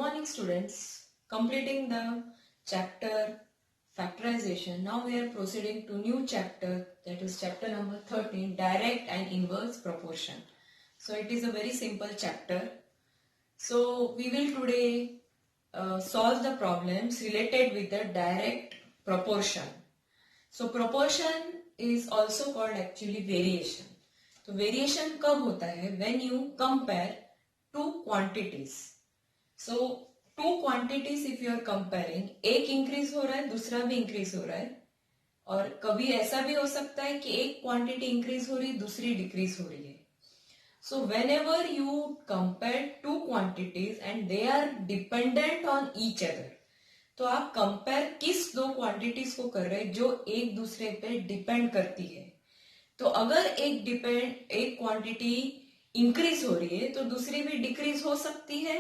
morning students, completing the chapter factorization. Now we are proceeding to new chapter, that is chapter number 13, direct and inverse proportion. So it is a very simple chapter. So we will today solve the problems related with the direct proportion. So proportion is also called actually variation. तो variation कब होता है? When you compare two quantities. So two quantities if you are comparing, एक increase हो रहा है, दूसरा भी इंक्रीज हो रहा है, और कभी ऐसा भी हो सकता है कि एक क्वांटिटी इंक्रीज हो रही है, दूसरी डिक्रीज हो रही है. So whenever you compare two quantities and they are dependent on each other, तो आप कंपेयर किस दो क्वांटिटीज को कर रहे हैं जो एक दूसरे पे डिपेंड करती है. तो अगर एक क्वांटिटी इंक्रीज हो रही है तो दूसरी भी डिक्रीज हो सकती है,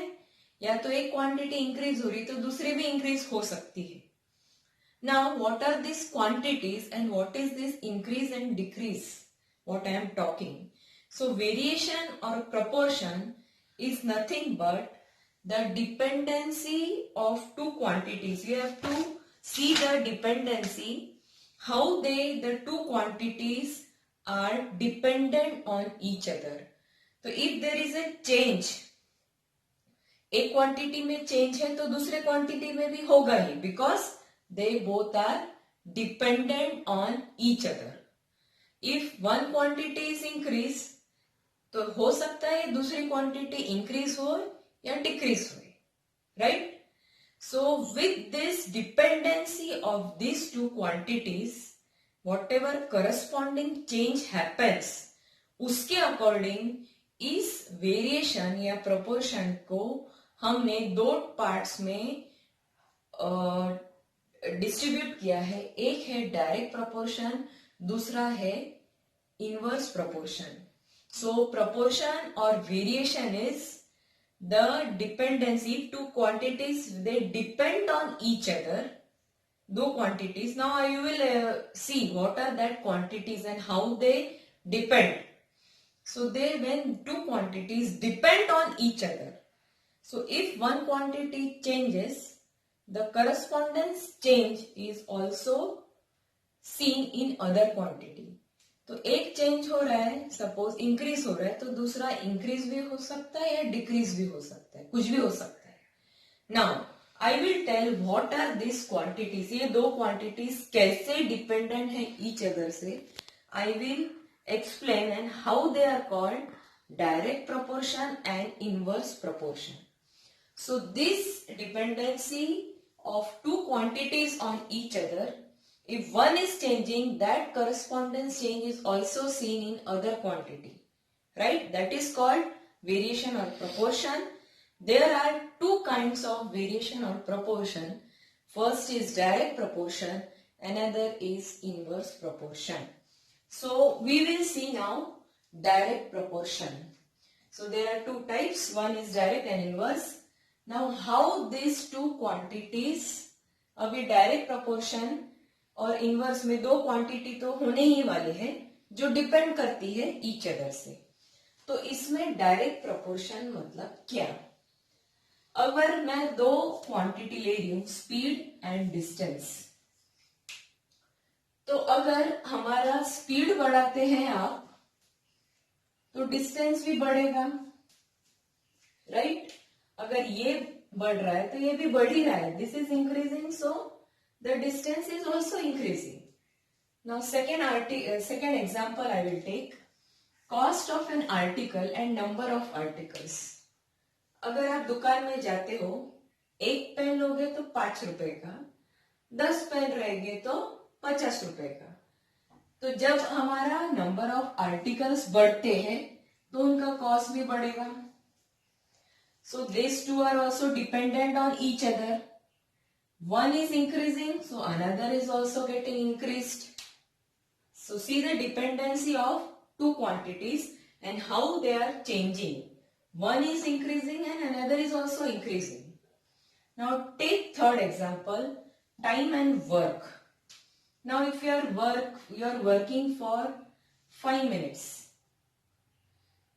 या तो एक क्वांटिटी इंक्रीज हो रही है तो दूसरी भी इंक्रीज हो सकती है. Now what are this quantities and what is this increase and decrease what I am talking. So variation और proportion is nothing but the dependency of two quantities. You have to see the dependency, how the two quantities are dependent on each other. तो if there is a change, एक quantity में change है तो दूसरे quantity में भी होगा ही, because they both are dependent on each other. If one quantity is increase, तो हो सकता है दूसरी क्वांटिटी इंक्रीज हो या डिक्रीज हो, right. So with this dependency of this two quantities, whatever corresponding change happens, उसके अकॉर्डिंग इस वेरिएशन या प्रोपोर्शन को हमने दो पार्ट्स में डिस्ट्रीब्यूट किया है. एक है डायरेक्ट प्रोपोर्शन, दूसरा है इनवर्स प्रोपोर्शन. सो प्रोपोर्शन और variation is the dependency two quantities, they depend on each other. दो quantities. Now you will see what are that quantities and how they depend. So when two quantities depend on each other, so if one quantity changes, the correspondence change is also seen in other quantity. तो एक change हो रहा है, suppose increase हो रहा है, तो दूसरा इंक्रीज भी हो सकता है या डिक्रीज भी हो सकता है, कुछ भी हो सकता है. Now I will tell what are these quantities. ये दो quantities कैसे dependent है each other से. I will explain and how they are called direct proportion and inverse proportion. So this dependency of two quantities on each other, if one is changing, that correspondence change is also seen in other quantity, right? That is called variation or proportion. There are two kinds of variation or proportion. First is direct proportion, another is inverse proportion. So we will see now direct proportion. So there are two types, one is direct and inverse. Now how these two quantities, अभी direct proportion और inverse में दो quantity तो होने ही वाले हैं जो depend करती है each other से. तो इसमें direct proportion मतलब क्या? अगर मैं दो क्वांटिटी ले रही हूं, स्पीड एंड डिस्टेंस, तो अगर हमारा स्पीड बढ़ाते हैं आप, तो डिस्टेंस भी बढ़ेगा, राइट. अगर ये बढ़ रहा है तो ये भी बढ़ ही रहा है, this is increasing, so the distance is also increasing. Now second example I will take cost of an article and number of articles. अगर आप दुकान में जाते हो, एक पेन लोगे तो 5 रुपए का, 10 पेन रहेंगे तो 50 रुपए का. तो जब हमारा नंबर ऑफ आर्टिकल्स बढ़ते हैं तो उनका कॉस्ट भी बढ़ेगा. So this two are also dependent on each other. One is increasing, so another is also getting increased. So see the dependency of two quantities and how they are changing. One is increasing and another is also increasing. Now take third example, time and work. Now if you are working for 5 minutes.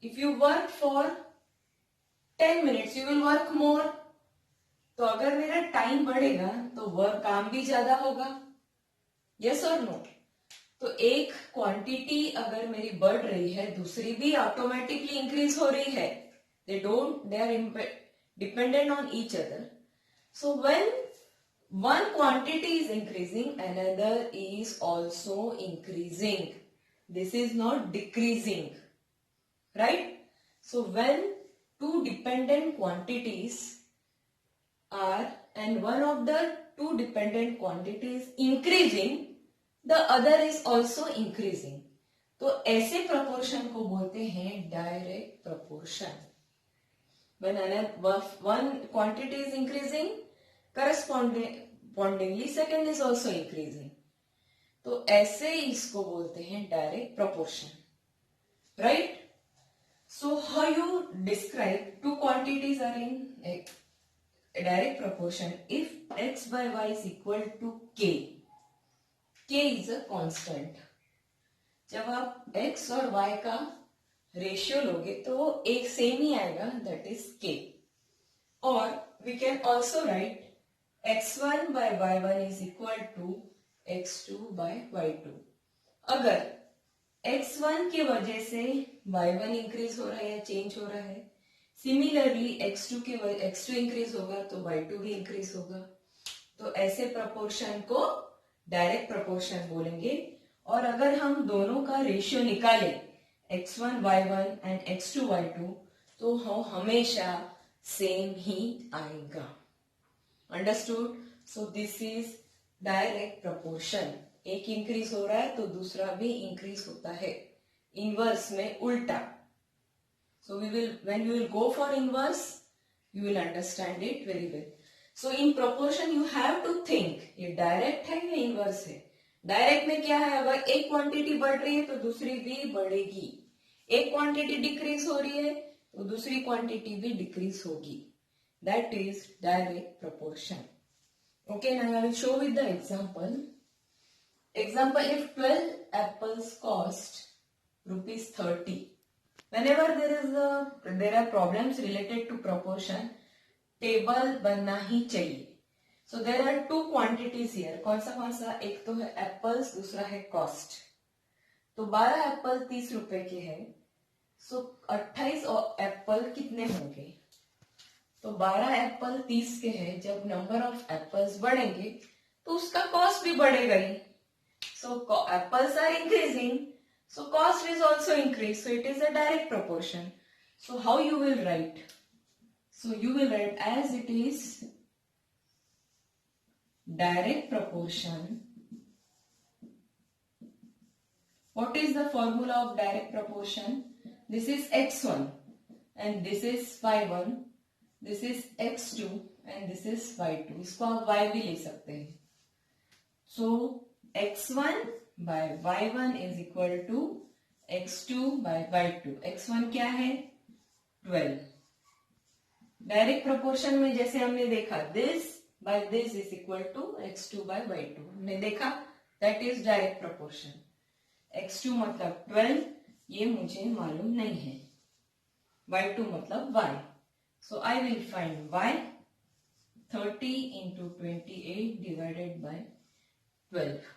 If you work for 10 minutes, you will work more. Time बढ़ेगा तो work काम भी ज्यादा होगा, yes और no. तो एक quantity अगर मेरी बढ़ रही है, दूसरी भी ऑटोमेटिकली इंक्रीज हो रही है, they are dependent on each other. So when one quantity is increasing, another is also increasing. This is not decreasing, right? So when two dependent quantities are and one of the two dependent quantities increasing, the other is also increasing. तो ऐसे proportion को बोलते हैं direct proportion. When one quantity is increasing, correspondingly second is also increasing. तो ऐसे इसको बोलते हैं direct proportion, right? So how you describe two quantities are in direct proportion if x by y is equal to k. k is a constant. जब आप x और y का ratio लोगे तो वो एक सेम ही आएगा, दैट इज k. और we can also write x1 by y1 is equal to x2 by y2. अगर x1 की वजह से y1 इंक्रीज हो रहा है या चेंज हो रहा है, सिमिलरली x2 इंक्रीज होगा तो y2 भी इंक्रीज होगा. तो ऐसे प्रपोर्शन को डायरेक्ट प्रपोर्शन बोलेंगे. और अगर हम दोनों का रेशियो निकालें x1 y1 and x2 y2, तो हम हमेशा सेम ही आएगा. Understood? So this is direct proportion. एक इंक्रीज हो रहा है तो दूसरा भी इंक्रीज होता है, इनवर्स में उल्टा. सो when we will go for inverse, you will understand it very well. So in proportion you have to think, ये डायरेक्ट है या इनवर्स है. डायरेक्ट में क्या है, अगर एक क्वांटिटी बढ़ रही है तो दूसरी भी बढ़ेगी. एक क्वांटिटी डिक्रीज हो रही है तो दूसरी क्वांटिटी भी डिक्रीज होगी. That is direct proportion. Okay, now I will show with the example. Example, if 12 apples cost rupees 30. Whenever there are problems related to proportion, table बनना ही चाहिए. So there are two quantities here. कौन सा? एक तो है apples, दूसरा है cost. तो 12 एप्पल 30 रुपए के हैं. सो 28 एप्पल कितने होंगे? तो 12 एप्पल 30 के हैं. जब नंबर ऑफ एप्पल्स बढ़ेंगे तो उसका कॉस्ट भी बढ़ेगा ही. So apples are increasing, so cost is also increase. So it is a direct proportion. So how you will write? So you will write as it is direct proportion. What is the formula of direct proportion? This is x1 and this is y1, this is x2 and this is y2. इसको आप y भी ले सकते हैं. So x1 by y1 is equal to x2 by y2. x1 क्या है? 12. Direct proportion में जैसे हमने देखा this by this is equal to x2 by y2, हमने देखा that is direct proportion. x2 मतलब 12, ये मुझे मालूम नहीं है. y2 मतलब y. So I will find y. 30 into 28 divided by 12.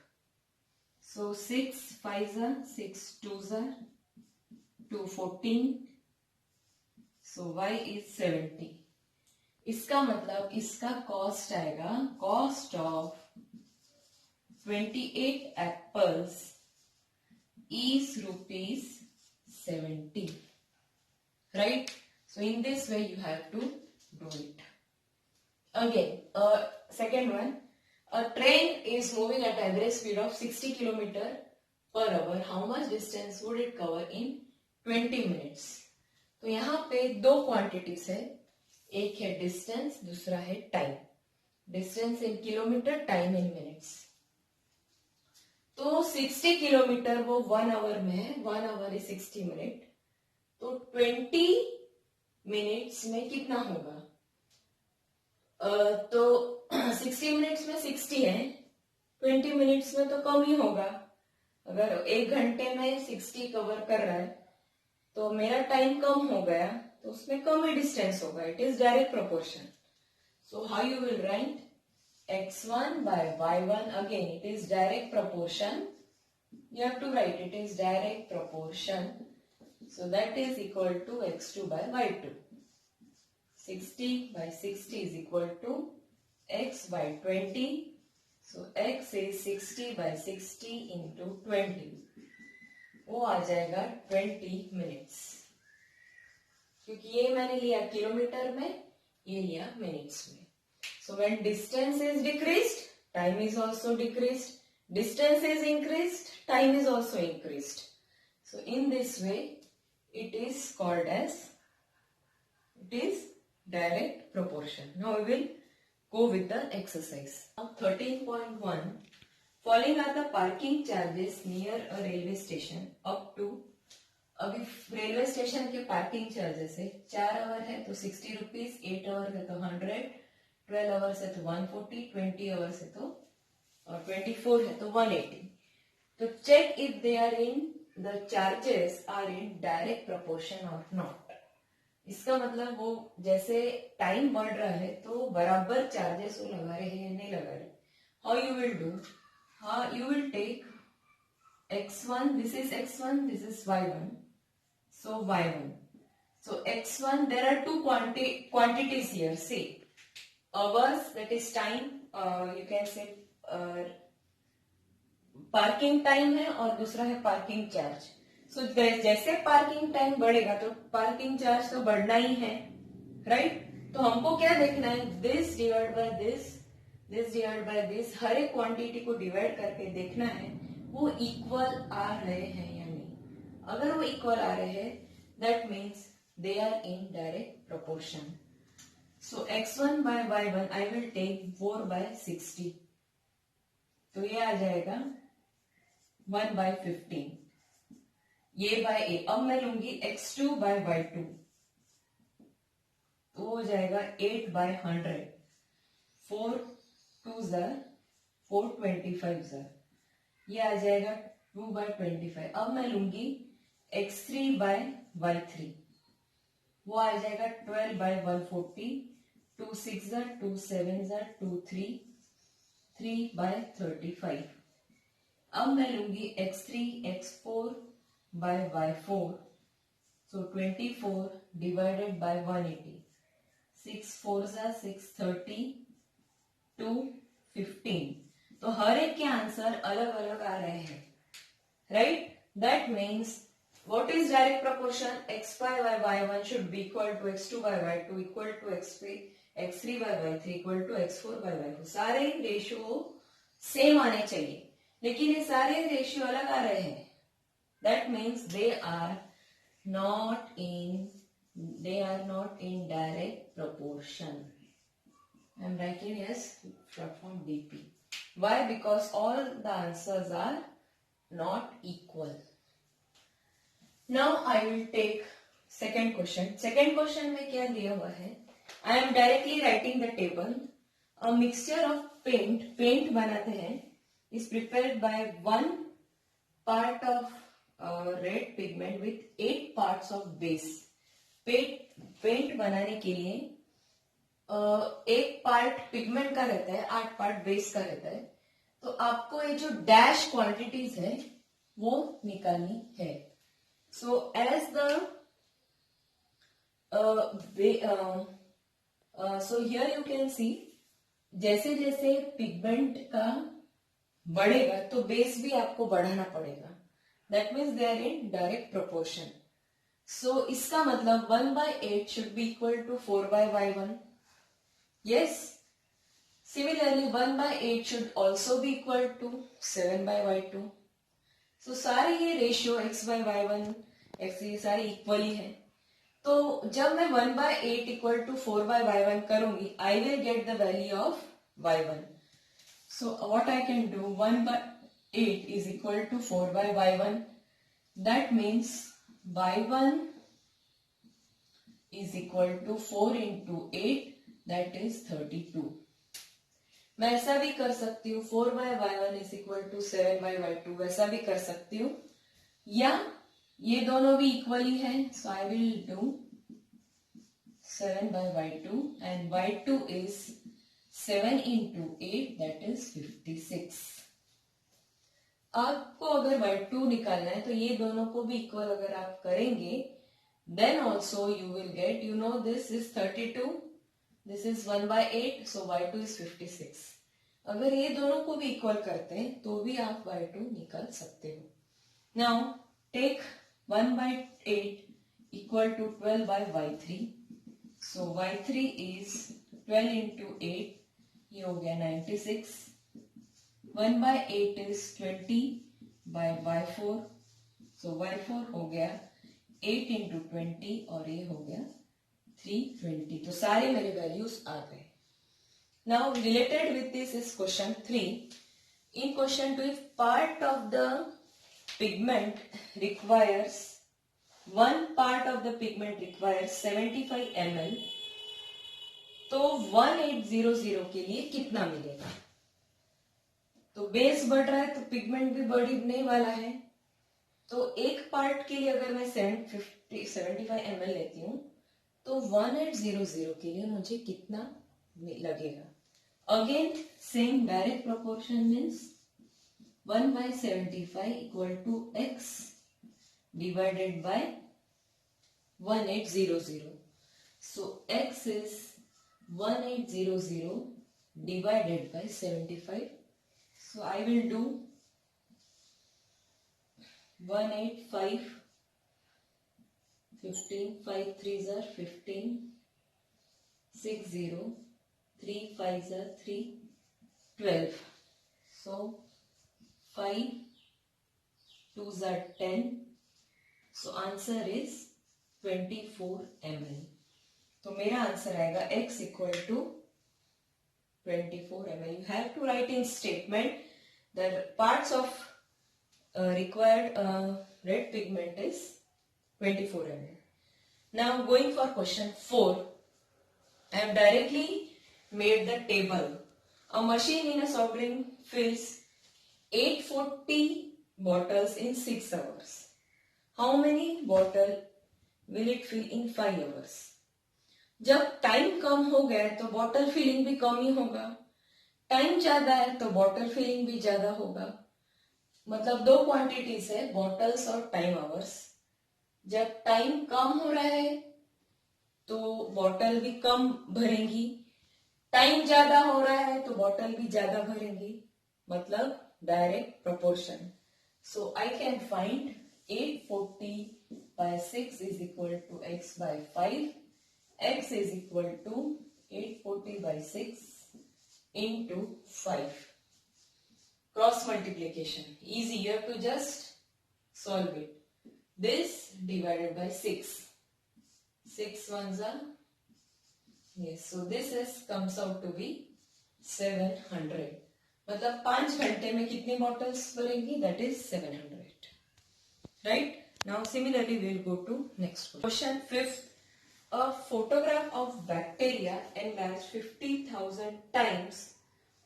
So 6 5s are 6 2s are 2 14. So y is 70. इसका मतलब इसका कॉस्ट आएगा, cost of 28 apples is rupees 70. Right? So in this way you have to do it. Again, second one, a train is moving at average speed of 60 km per hour. How much distance would it cover in 20 minutes? तो यहाँ पे दो quantities है, एक है distance, दूसरा है time. Distance in kilometre, time in minutes. तो 60 किलोमीटर वो 1 आवर में है, 1 आवर इज 60 मिनट. तो 20 मिनट्स में कितना होगा? तो 60 मिनट्स में 60 है, 20 मिनट्स में तो कम ही होगा. अगर 1 घंटे में 60 कवर कर रहा है तो मेरा टाइम कम हो गया, तो उसमें कम ही डिस्टेंस होगा. It is direct proportion. So how you will right? x1 by y1, again it is direct proportion. You have to write it is direct proportion. So that is equal to x2 by y2. 60 by 60 is equal to x by 20. So x is 60 by 60 into 20. वो आ जाएगा 20 minutes, क्योंकि ये मैंने लिया kilometre में, ये लिया minutes में. So when distance is decreased, time is also decreased. Distance is increased, time is also increased. So in this way, it is called as, it is direct proportion. Now we will go with the exercise. Now 13.1, following are the parking charges near a railway station up to, अभी railway station के parking charges है, 4 our है तो 60 rupees, 8 our है तो 100, 12 hours है तो 140, 20 hours है तो, और 24 है तो 180. तो check if they are in, the charges are in direct proportion और नॉट. इसका मतलब वो जैसे टाइम बढ़ रहा है तो बराबर चार्जेस वो लगा रहे हैं या नहीं लगा रहे. How you will do, how you will take x1, this is x1, this is y1, so y1. So x1, there are two quantities here. See, hours, that is time, you can say parking time है, और दूसरा है parking charge. सो जैसे parking time बढ़ेगा तो parking charge तो बढ़ना ही है, राइट. तो हमको क्या देखना है, this divide by this, this divide by this, हर एक क्वांटिटी को डिवाइड करके देखना है वो इक्वल आ रहे हैं या नहीं. अगर वो इक्वल आ रहे हैं, that means they are in direct proportion. So x1 by y1 I will take 4 by 60, तो ये आ जाएगा 1 by 15, ये by a. अब मैं लूंगी x2 by y2, तो हो जाएगा 8 by 100, 4 2 ज़ा 4, 25 ज़ा, ये आ जाएगा 2 by 25. अब मैं लूंगी x3 by y3, वो आ जाएगा 12 by 140, 2 6 ज़ा 2 7 ज़ा 2 3, 3 by 35. अब मैं लूंगी x3 x4 by y4, so 24 divided by 180, 6 4 ज़ा 6 30, 2 15. तो हर एक के आंसर अलग अलग आ रहे हैं, right. That means what is direct proportion, x5 by y1 should be equal to x2 by y2 equal to x3 by y3 equal to x4 by y4. सारे रेशियो सेम आने चाहिए, लेकिन ये सारे रेशियो अलग आ रहे हैं. That means they are not in direct proportion. I am writing yes from DP. Why? Because all the answers are not equal. Now I will take second question. Second question में क्या दिया हुआ है? I am directly writing the table. A mixture of paint बनाते हैं, is prepared by 1 part of red pigment with 8 parts of base. Paint बनाने के लिए एक पार्ट पिगमेंट का रहता है, 8 पार्ट बेस का रहता है. तो आपको ये जो डैश क्वांटिटीज है वो निकालनी है. So as the so here you can see, जैसे जैसे पिगमेंट का बढ़ेगा तो बेस भी आपको बढ़ाना पड़ेगा. That means they are in direct proportion. So इसका मतलब 1 by 8 should be equal to 4 by y1. Yes. Similarly, 1 by 8 should also be equal to 7 by y2. So सारे ये ratio x by y1, x ये सारे equally है. तो जब मैं 1 by 8 equal to 4 by y1 करूंगी, I will get the value of y1. So what I can do, 1 by 8 is equal to 4 by y1. That means y1 is equal to 4 into 8. That is 32. मैं ऐसा भी कर सकती हूँ 4 by y1 is equal to 7 by y2, वैसा भी कर सकती हूँ, या ये दोनों भी इक्वली है. So I will do 7 by y2 and y2 is 7 into 8 that is 56. आपको अगर y2 निकालना है तो ये दोनों को भी इक्वल अगर आप करेंगे then also you will get, you know, this is 32, this is 1 by 8, so y2 is 56. अगर ये दोनों को भी इक्वल करते हैं तो भी आप y2 निकाल सकते हो. Now take 1 by 8 equal to 12 by y3. So y3 is 12 into 8, ये हो गया 96. 1 by 8 is 20 by y4. So y4 हो गया 8 into 20 और ये हो गया 320. तो सारे मेरे वैल्यूज आ गए. Now related with this is question 3. In question 2, if part of the pigment requires, one part of the pigment requires 75 ml, तो 1800 के लिए कितना मिलेगा? तो बेस बढ़ रहा है तो पिगमेंट भी बढ़ने वाला है. तो एक पार्ट के लिए अगर मैं 75 ml लेती हूँ तो 1800 के लिए मुझे कितना लगेगा? Again same direct proportion means 1 by 75 equal to x divided by 1800. So x is 1800 divided by 75. So I will do 185, 15, 5 3s are 15, 6 0, 3 5s are 3, 12. So 5 2s are 10. So answer is 24 ml. तो मेरा answer आएगा x equal to 24 ml. You have to write in statement the parts of required red pigment is 24 ml. Now going for question 4. I have directly made the table. A machine in a soft drink fills 840 bottles in 6 hours. How many bottle will it fill in 5 hours? जब time कम हो गया है तो bottle filling भी कम ही होगा. Time ज्यादा है तो बॉटल फिलिंग भी ज्यादा होगा. मतलब दो क्वांटिटीज है, बॉटल्स और टाइम आवर्स. जब टाइम कम हो रहा है तो बॉटल भी कम भरेंगी. टाइम ज्यादा हो रहा है तो बॉटल भी ज्यादा भरेंगी. मतलब direct proportion. So I can find 840 by 6 is equal to x by 5. X is equal to 840 by 6 into 5. Cross multiplication. Easy, you have to just solve it. This divided by 6. 6 ones are, yes, so this is comes out to be 700. मतलब 5 घंटे में कितनी bottles भरेंगी? That is 700. Right? Now similarly we will go to next question. 5th. A photograph of bacteria enlarged 50,000 times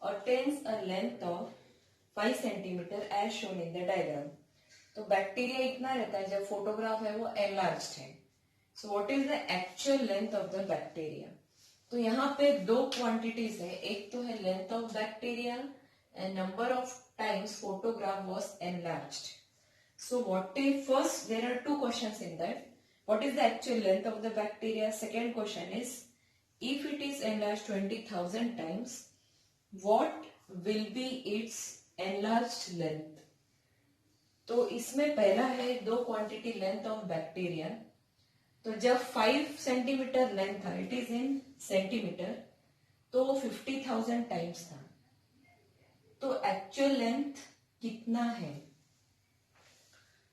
attains a length of 5 centimeter as shown in the diagram. तो bacteria इतना रहता है जब photograph है वो enlarged है. So what is the actual length of the bacteria? तो यहाँ पे दो क्वांटिटीज है. एक तो है length of bacteria and number of times photograph was enlarged. So what is first, there are two questions in that. What is the actual length of the bacteria? Second question is, if it is enlarged 20,000 times, what will be its enlarged length? तो इसमें पहला है दो quantity length of bacteria. तो जब 5 centimetre length था, it is in centimetre, तो 50,000 times था. तो एक्चुअल लेंथ कितना है?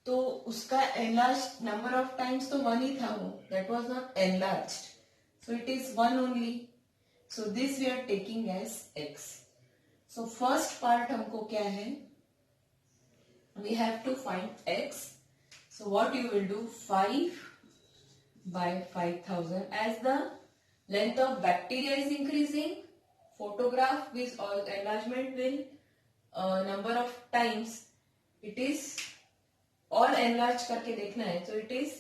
तो उसका एनलार्ज्ड नंबर ऑफ टाइम्स तो 1 ही था वो. That was not enlarged, so it is 1 only. So this we are taking as x. So first part हमको क्या है? We have to find x. So what you will do, 5 by 5000. As the length of bacteria is increasing, photograph with all enlargement will number of times it is all enlarge करके देखना है. So it is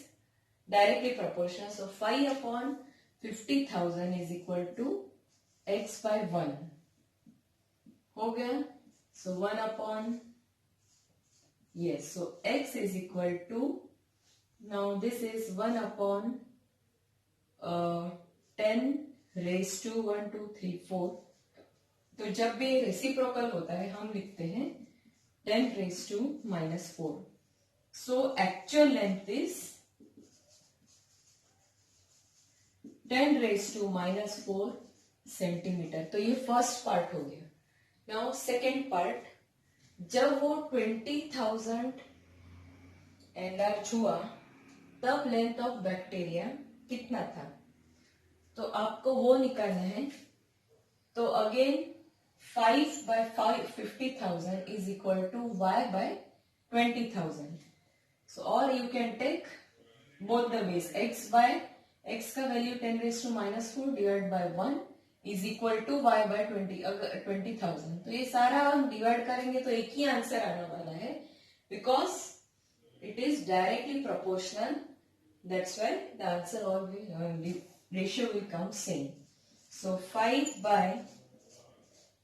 directly proportional. So 5 upon 50,000 is equal to x by 1 हो गया. So 1 upon, yes, so x is equal to, now this is 1 upon 10 raised to 1 2 3 4. तो जब भी reciprocal होता है हम लिखते हैं 10 raised to -4. So actual length is 10 raised to -4 centimetre. तो ये फर्स्ट पार्ट हो गया. नाउ सेकेंड पार्ट, जब वो 20,000 एनलार्ज हुआ तब लेंथ ऑफ बैक्टीरिया कितना था, तो आपको वो निकालना है. तो again 5 by 50,000 is equal to y by 20,000. So or you can take both the ways. x का value 10 raised to -4 divided by 1 is equal to y by 20,000. तो ये सारा हम डिवाइड करेंगे तो एक ही आंसर आने वाला है, because it is directly proportional. That's why the answer all will ratio will come same. So 5 by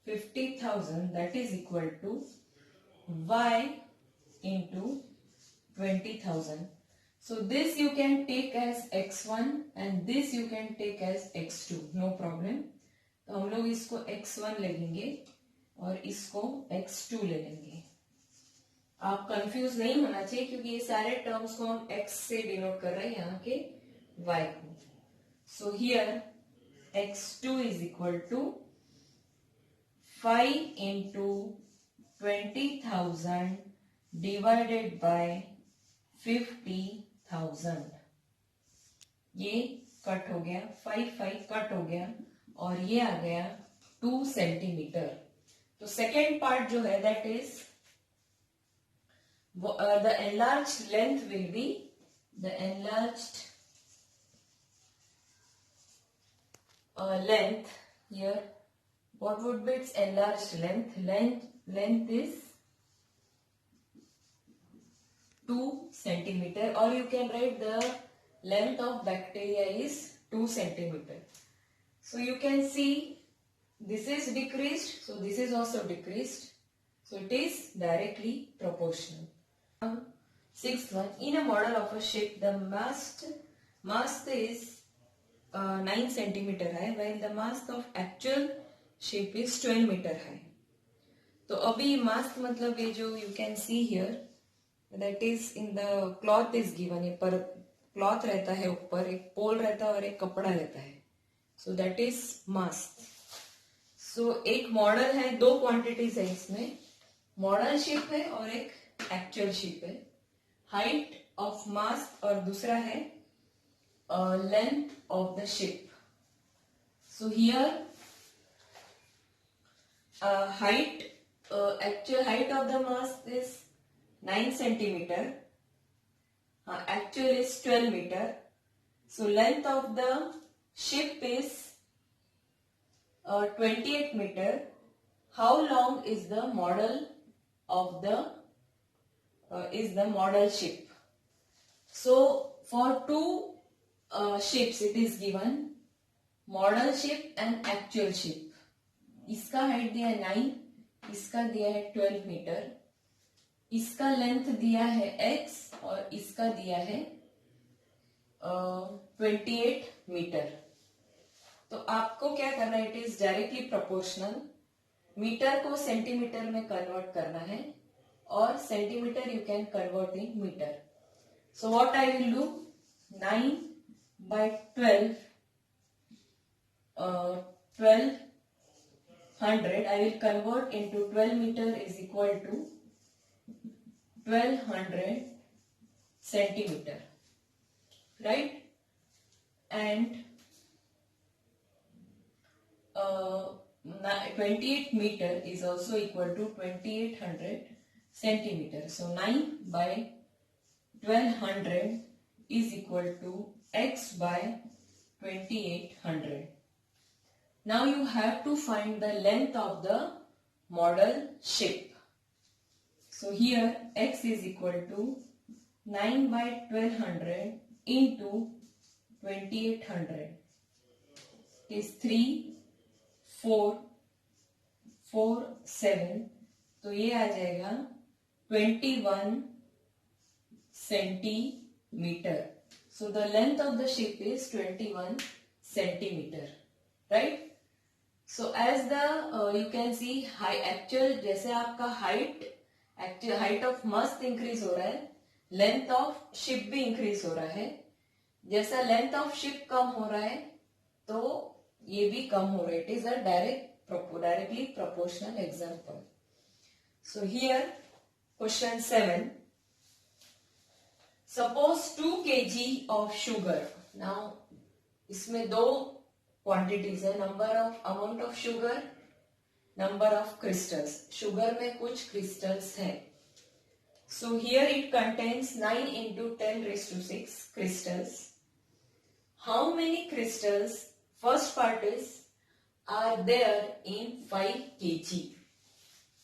50,000, that is equal to y into 20,000. So this you can take as x1 and this you can take as x2, no problem. तो हम लोग इसको x1 ले लेंगे और इसको x2 ले लेंगे. आप कंफ्यूज नहीं होना चाहिए क्योंकि ये सारे टर्म्स को हम x से डिनोट कर रहे हैं यहाँ के y को. So here x2 is equal to 5 into 20,000 divided by 50,000. ये कट हो गया, 5 कट हो गया और ये आ गया 2 सेंटीमीटर. तो सेकेंड पार्ट जो है that is the enlarged length will be the enlarged length here. What would be its enlarged length? Length is 2 centimeter, or you can write the length of bacteria is 2 centimeter. So you can see this is decreased, so this is also decreased. So it is directly proportional. Sixth one, in a model of a ship, the mast is 9 centimeter high, while the mast of actual ship is 12 meter high. तो अभी मास्ट मतलब ये जो you can see here, that is in the cloth is given. ये पर cloth रहता है ऊपर, एक पोल रहता है और एक कपड़ा रहता है. So that is must. So एक मॉडल है, दो क्वांटिटीज है इसमें, मॉडल शिप है और एक एक्चुअल शिप है. हाइट ऑफ मास्ट और दूसरा है length of the ship. So here height, actual height of the mast is 9 centimeter. Actual is 12 meter. So length of the ship is 28 meter. How long is the model of the model ship? So for two ships it is given, model ship and actual ship. इसका height दिया है 9, इसका दिया है 12 metre, इसका length दिया है x और इसका दिया है 28 मीटर. तो आपको क्या करना है, it is directly proportional. Metre को सेंटीमीटर में कन्वर्ट करना है और centimetre you can convert in metre. So what I will do, 9 by 1200 I will convert into 12 meter is equal to 1200 centimeter, right? And 28 meter is also equal to 2800 centimeter. So 9 by 1200 is equal to x by 2800. Now you have to find the length of the model ship. So here x is equal to 9 by 1200 into 2800 is 3, 447, तो ये आ जाएगा 21 centimeter. So the length of the ship is 21 centimeter, right? So as the you can see high actual, जैसे आपका height of mast increase हो रहा है, length of ship भी increase हो रहा है. जैसा length of ship कम हो रहा है तो ये भी कम हो रहा है. It is a directly proportional example. So here question 7. Suppose 2 kg of sugar. Now इसमें दो quantities है, amount of sugar, number of crystals. Sugar में कुछ crystals है. So here it contains 9 into 10 raised to 6 crystals. How many crystals, first part is, are there in 5 kg?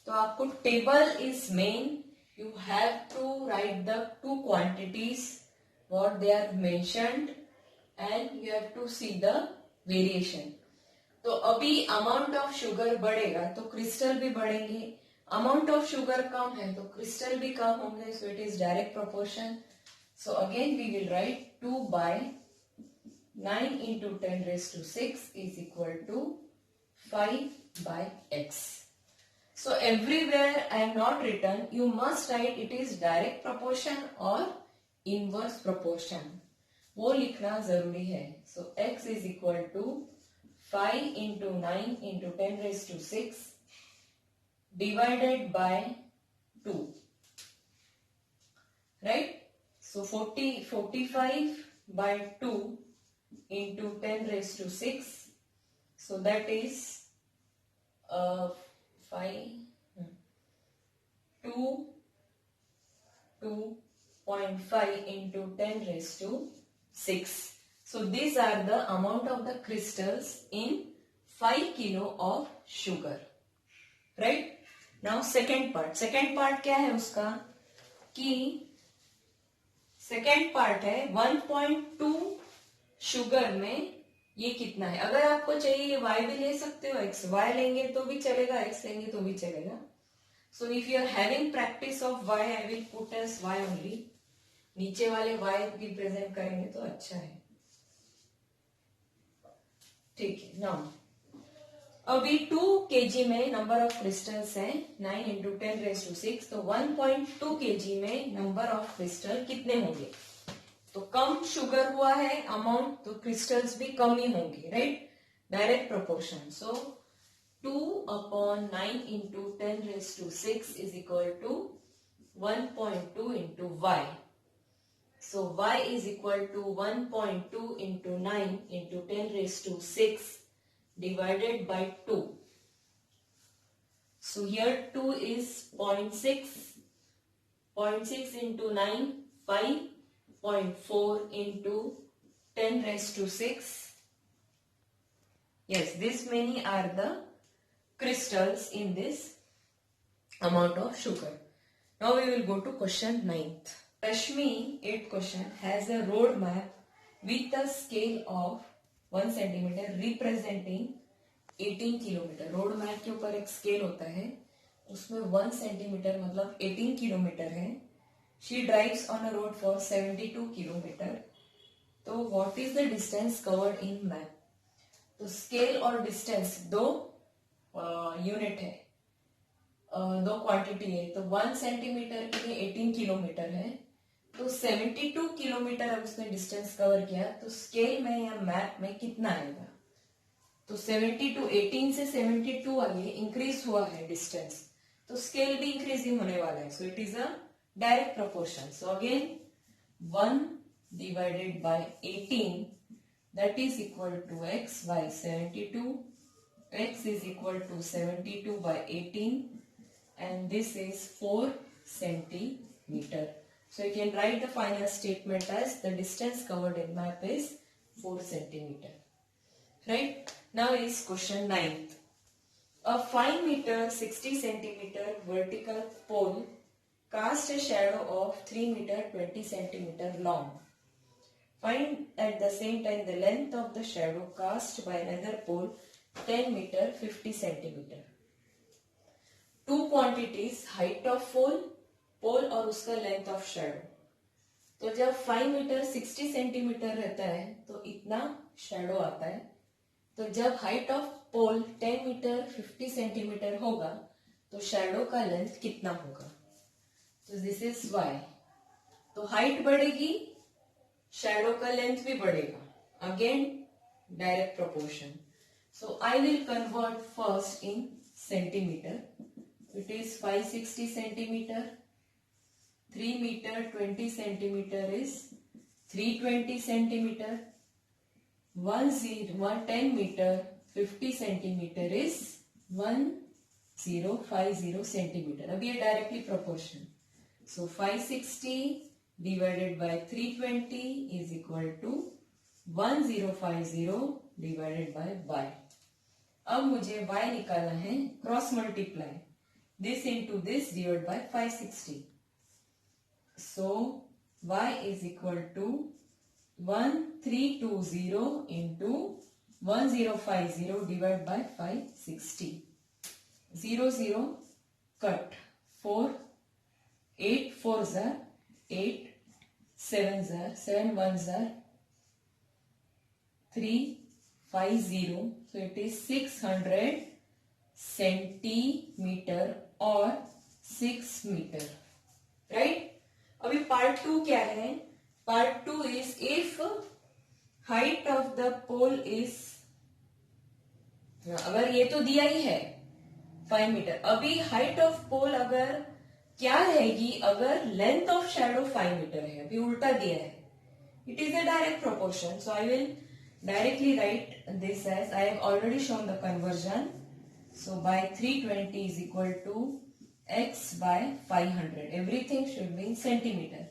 तो आपको table is main. You have to write the two quantities, what they are mentioned, and you have to see the variation. तो अभी amount of sugar बढ़ेगा तो crystal भी बढ़ेंगे. Amount of sugar कम है तो crystal भी कम होंगे. So it is direct proportion. So again we will write 2 by 9 into 10 raised to 6 is equal to 5 by x. So everywhere I have not written, you must write it is direct proportion or inverse proportion. वो लिखना जरूरी है. So x is equal to 5 into 9 into 10 raised to 6 divided by 2. Right? So 45 by 2 into 10 raised to 6. So that is 2.5 into 10 raised to 6. So these are the amount of the crystals in 5 kilo of sugar. Right? Now second part. Second part क्या है उसका? कि second part है 1.2 sugar में ये कितना है. अगर आपको चाहिए y भी ले सकते हो, x y लेंगे तो भी चलेगा, x लेंगे तो भी चलेगा. So if you are having practice of y, I will put as y only. नीचे वाले y भी प्रेजेंट करेंगे तो अच्छा है. ठीक है. नाउ अभी 2 kg में नंबर ऑफ क्रिस्टल्स है 9 into 10 raised to 6. तो 1.2 kg में नंबर ऑफ क्रिस्टल कितने होंगे? तो कम शुगर हुआ है अमाउंट तो क्रिस्टल्स भी कम ही होंगे. Right? Direct proportion. So 2/9 into 10 raised to 6 is equal to 1.2 into y. So y is equal to 1.2 into 9 into 10 raised to 6 divided by 2. So here 2 is 0.6. 0.6 into 9, 5. 0.4 into 10 raised to 6. Yes, this many are the crystals in this amount of sugar. Now we will go to question 9th. Rashmi, 8th question, has a road map with a scale of 1 centimeter representing 18 kilometer. Road map के ऊपर एक scale होता है, उसमें 1 centimetre मतलब 18 kilometre है. She drives on a road for 72 kilometer. तो what is the distance covered in map? तो स्केल और डिस्टेंस दो यूनिट है, दो क्वांटिटी है. तो 1 सेंटीमीटर के लिए 18 किलोमीटर है. तो 72 किलोमीटर अब उसने डिस्टेंस कवर किया. तो स्केल में या मैप में कितना आएगा? तो 72, 18 से 72 आगे इंक्रीज हुआ है डिस्टेंस, तो स्केल भी इंक्रीज ही होने वाला है. सो it is a direct proportion. So again 1 divided by 18, that is equal to x by 72. X is equal to 72 by 18 and this is 4 centimeter. So you can write the final statement as the distance covered in map is 4 centimeter. Right? Now is question 9th. A 5 meter 60 centimeter vertical pole cast a shadow of 3 meter 20 centimeter long. Find at the same time the length of the shadow cast by another pole 10 meter 50 centimeter. Two quantities, height of pole, pole और उसका length of shadow. तो जब 5 metre 60 centimetre रहता है तो इतना shadow आता है. तो जब height of pole 10 metre 50 centimetre होगा तो शैडो का लेंथ कितना होगा. तो दिस इज वाई. तो हाइट बढ़ेगी, शैडो का लेंथ भी बढ़ेगा. Again direct proportion. So I will convert first in centimeter. It is 560 centimeter. 3 meter 20 centimeter is 320 centimeter. 10 meter 50 centimeter is 1050 centimeter. अब ये directly proportion. So 560 divided by 320 is equal to 1050 divided by y. अब मुझे y निकालना है. Cross multiply this into this divide by 560. So y is equal to 1320 into 1050 divide by 560. 0 0 cut. 4 8 4s are 8, 7s are 7 1s are 350. So it is 600 centimeter or 6 meter. Right? अभी part 2 क्या है? Part 2 is if height of the pole is, अगर ये तो दिया ही है 5 metre. अभी height of पोल अगर क्या रहेगी अगर लेंथ ऑफ शैडो 5 मीटर है. अभी उल्टा दिया है. It is a direct proportion. So I will directly write this as, I have already shown the conversion. So by 320 is equal to x by 500. Everything should be in centimeter.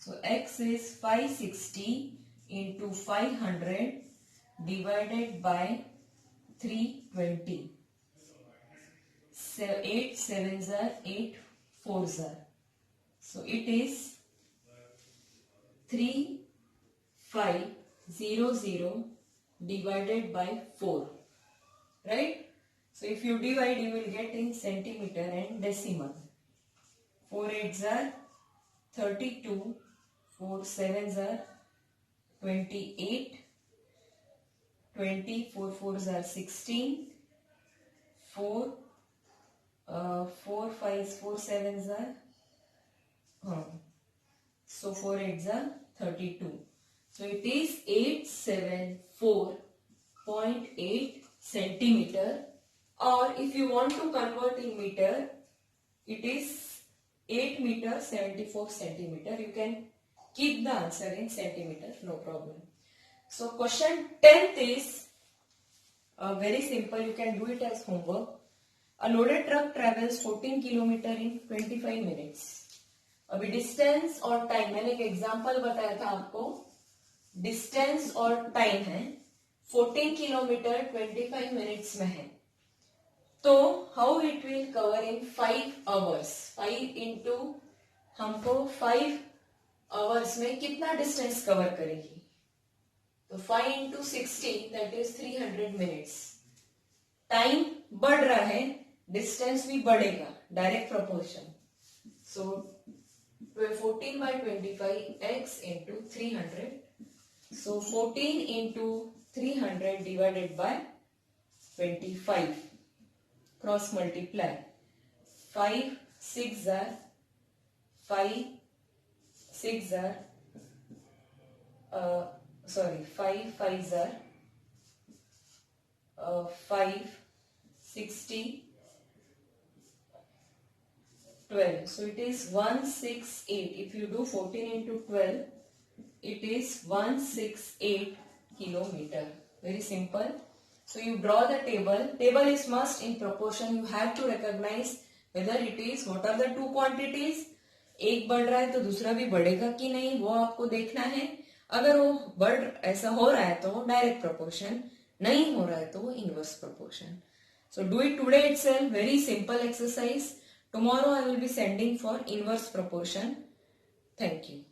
So x is 560 into 500 divided by 320. So 8 7s are 8 4s are. So it is 3500 divided by 4. Right? So if you divide, you will get in centimeter and decimal. 4 8s are 32, 4 7s are 28, 20 4 4s are 16, 4 5s 4 7s are so 4 8s are 32. So it is 874.8 centimeter, or if you want to convert in meter, it is 8 meter 74 centimeter. You can keep the answer in centimeter, no problem. So question 10th is very simple. You can do it as homework. A loaded truck travels 14 kilometer in 25 minutes. अभी distance और time, मैंने एक example बताया था आपको. Distance और time है 14 kilometre 25 minutes में है. तो how it will cover in 5 hours. 5 into हमको 5 आवर्स में कितना डिस्टेंस कवर करेगी. तो 5 into 60 that is 300 minutes. Time बढ़ रहा है, डिस्टेंस भी बढ़ेगा. Direct proportion. So 14 by 25 x into 300. So 14 into 300 divided by 25. Cross multiply. 5 6 are 5 6 are 5 5s are 5 60 12. So it is 168. If you do 14 into 12, it is 168 kilometer. Very simple. So you draw the table. Table is must in proportion. You have to recognize whether it is, what are the two quantities. एक बढ़ रहा है तो दूसरा भी बढ़ेगा कि नहीं, वो आपको देखना है. अगर वो बढ़ ऐसा हो रहा है तो डायरेक्ट प्रोपोर्शन, नहीं हो रहा है तो inverse proportion. So do it today itself. Very simple exercise. Tomorrow I will be sending for inverse proportion. Thank you.